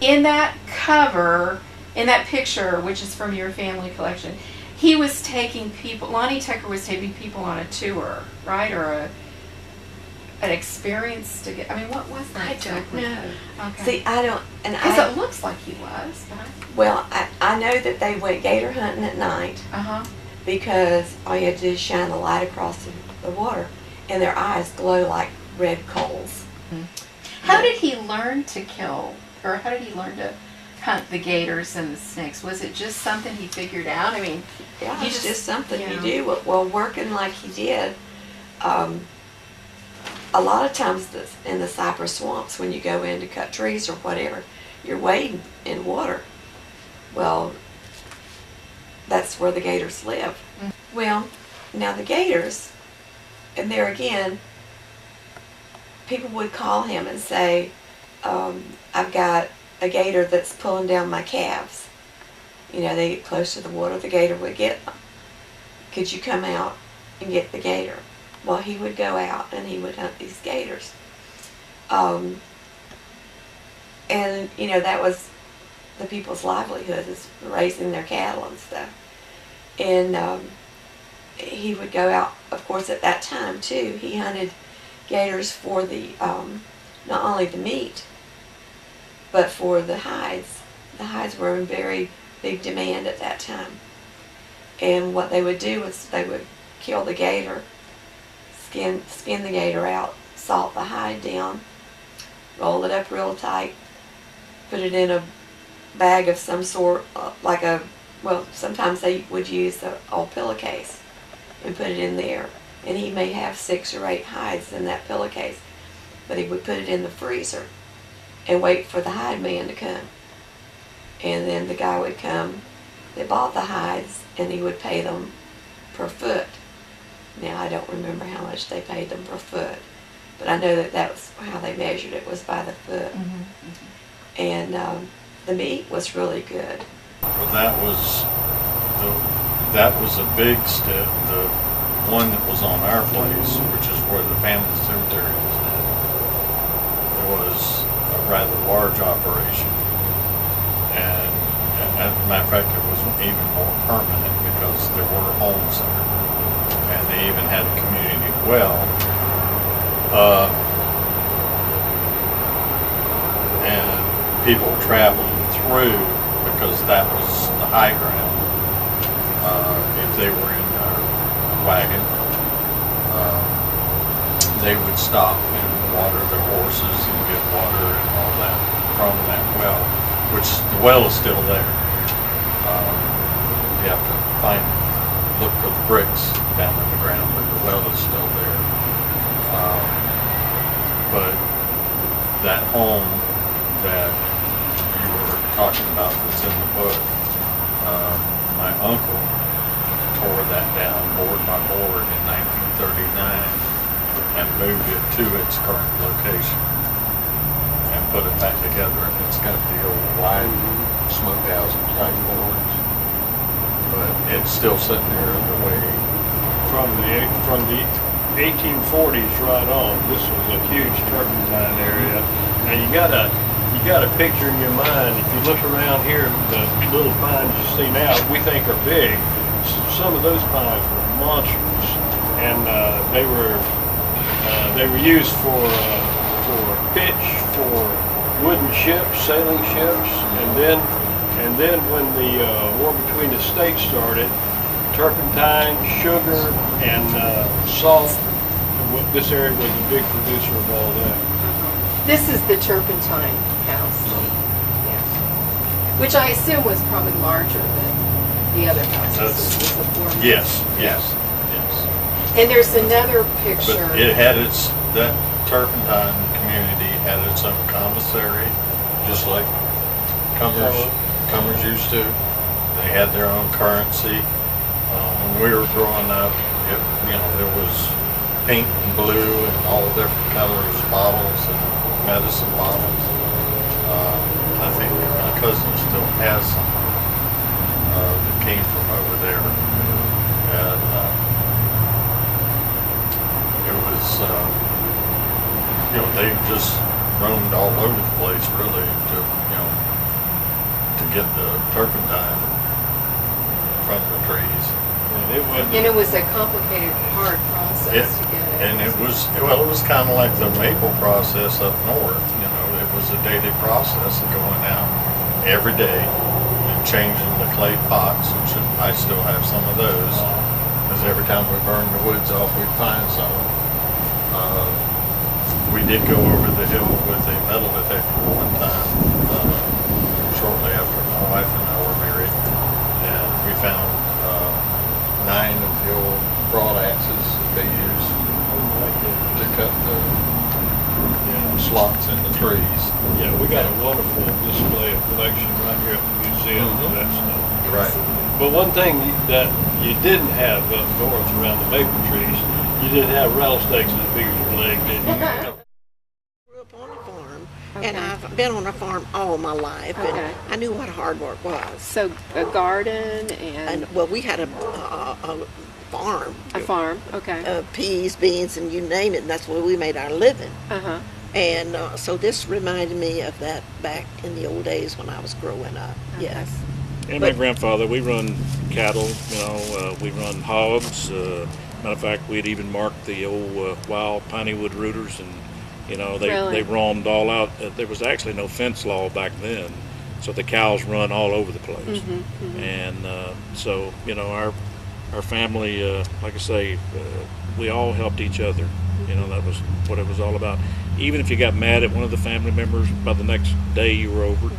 in that cover, in that picture, which is from your family collection, he was taking people, Lonnie Tucker was taking people on a tour, right? Or an experience to get, I mean, what was that? I don't know. Okay. See, I don't, and Because it looks like he was. well, I know that they went gator hunting at night because all you had to do is shine the light across the water, and their eyes glow like red coals. How did he learn to kill, or how did he learn to hunt the gators and the snakes? Was it just something he figured out? I mean, yeah, he it's just something you you know. do. Well, working like he did, a lot of times in the cypress swamps, when you go in to cut trees or whatever, you're wading in water. Well, that's where the gators live. Well, now the gators, and there again, people would call him and say, I've got a gator that's pulling down my calves. You know, they get close to the water, the gator would get them. Could you come out and get the gator? Well, he would go out and he would hunt these gators. And, you know, that was the people's livelihood, is raising their cattle and stuff. And he would go out, of course, at that time, too. He hunted gators for the, not only the meat, but for the hides. The hides were in very big demand at that time. And what they would do was they would kill the gator, skin the gator out, salt the hide down, roll it up real tight, put it in a bag of some sort, well, sometimes they would use the old pillowcase and put it in there. And he may have 6 or 8 hides in that pillowcase, but he would put it in the freezer and wait for the hide man to come. And then the guy would come that bought the hides, and he would pay them per foot. Now, I don't remember how much they paid them per foot, but I know that was how they measured it, was by the foot. And the meat was really good. Well, that was a big step. The one that was on our place, which is where the family cemetery is now, it was a rather large operation. And as a matter of fact, it was even more permanent because there were homes there. And they even had a community well. And people traveling through, because that was the high ground. If they were in a wagon, they would stop and water their horses and get water and all that from that well, which the well is still there. You have to look for the bricks down in the ground, but the well is still there. But that home that you were talking about that's in the book, my uncle tore that down board by board in 1939 and moved it to its current location and put it back together, and it's got the old wide smokehouse type boards, but it's still sitting there the way from the 1840s right on. This was a huge turpentine area. Now you got a picture in your mind. If you look around here, the little pines you see now, we think are big. Some of those pines were monstrous, and they were used for pitch for wooden ships, sailing ships, and then when the war between the states started, turpentine, sugar, and salt. This area was a big producer of all that. This is the turpentine house. Yes. Which I assume was probably larger than the other houses. Yes. And there's another picture. But it had that turpentine community had its own commissary, just like Cummers used to. They had their own currency. When we were growing up, there was pink and blue and all different colors bottles and medicine bottles. I think my cousin still has some that came from over there, and it was they just roamed all over the place, really, to get the turpentine from the trees. And it was a complicated, hard process to get it. And it was kind of like the maple process up north. You know, it was a daily process of going out every day and changing the clay pots, which I still have some of those, because every time we burned the woods off, we'd find some. We did go over the hill with a metal detector one time, shortly after my wife and I were married, and we found 9 of the old broad axes that they used to cut the slots in the trees. Yeah, we got a wonderful display of collection right here at the museum. That stuff. Right. But one thing that you didn't have up north around the maple trees, you didn't have rattlesnakes as big as your leg, did you? Grew up on a farm, and I've been on a farm all my life, and I knew what hard work was. So a garden and well, we had a farm. a farm. Okay. Peas, beans, and you name it. And that's where we made our living. Uh-huh. And so this reminded me of that back in the old days when I was growing up. Okay. Yes. And my grandfather, we run cattle, we run hogs. Matter of fact, we'd even marked the old wild piney wood rooters, and they roamed all out. There was actually no fence law back then, so the cows run all over the place. And so our family, like I say, we all helped each other. That was what it was all about. Even if you got mad at one of the family members, by the next day you were over.